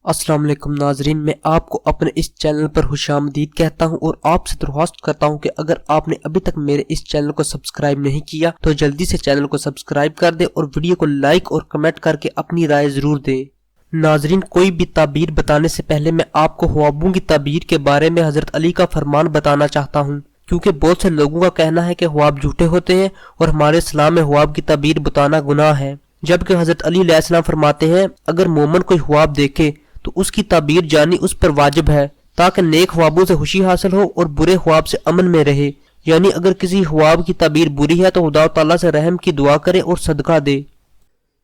السلام علیکم ناظرین، میں آپ کو اپنے اس چینل پر خوش آمدید کہتا ہوں اور آپ سے درخواست کرتا ہوں کہ اگر آپ نے ابھی تک میرے اس چینل کو سبسکرائب نہیں کیا تو جلدی سے چینل کو سبسکرائب کر دیں اور ویڈیو کو لائک اور کمنٹ کر کے اپنی رائے ضرور دیں۔ ناظرین، کوئی بھی تعبیر بتانے سے پہلے میں آپ کو خوابوں کی تعبیر کے بارے میں حضرت علی کا فرمان بتانا چاہتا ہوں، کیونکہ بہت سے لوگوں کا کہنا ہے کہ خواب جھوٹے ہوتے ہیں اور ہمارے اسلام میں خواب کی تعبیر بتانا گناہ ہے، جبکہ حضرت علی علیہ السلام فرماتے ہیں اگر مومن کوئی خواب دیکھے تو اس کی تعبیر جانی اس پر واجب ہے تاکہ نیک خوابوں سے خوشی حاصل ہو اور برے خواب سے امن میں رہے، یعنی اگر کسی خواب کی تعبیر بری ہے تو خدا تعالیٰ سے رحم کی دعا کرے اور صدقہ دے۔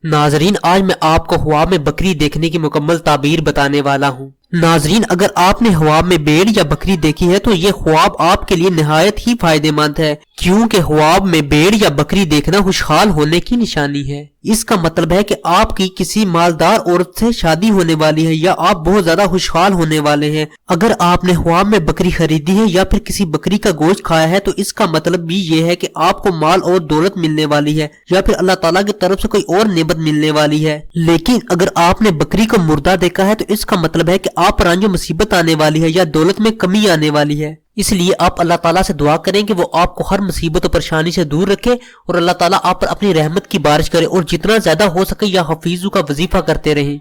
ناظرین، آج میں آپ کو خواب میں بکری دیکھنے کی مکمل تعبیر بتانے والا ہوں۔ ناظرین، اگر آپ نے خواب میں بھیڑ یا بکری دیکھی ہے تو یہ خواب آپ کے لیے نہایت ہی فائدہ مند ہے، کیونکہ خواب میں بھیڑ یا بکری دیکھنا خوشحال ہونے کی نشانی ہے۔ اس کا مطلب ہے کہ آپ کی کسی مالدار عورت سے شادی ہونے والی ہے یا آپ بہت زیادہ خوشحال ہونے والے ہیں۔ اگر آپ نے خواب میں بکری خریدی ہے یا پھر کسی بکری کا گوشت کھایا ہے تو اس کا مطلب بھی یہ ہے کہ آپ کو مال اور دولت ملنے والی ہے یا پھر اللہ تعالیٰ کی طرف سے کوئی اور نعمت ملنے والی ہے۔ لیکن اگر آپ نے بکری کو مردہ دیکھا ہے تو اس کا مطلب ہے کہ آپ پر جو مصیبت آنے والی ہے یا دولت میں کمی آنے والی ہے۔ اس لیے آپ اللہ تعالیٰ سے دعا کریں کہ وہ آپ کو ہر مصیبت و پریشانی سے دور رکھے اور اللہ تعالیٰ آپ پر اپنی رحمت کی بارش کرے اور جتنا زیادہ ہو سکے یا حفیظو کا وظیفہ کرتے رہیں۔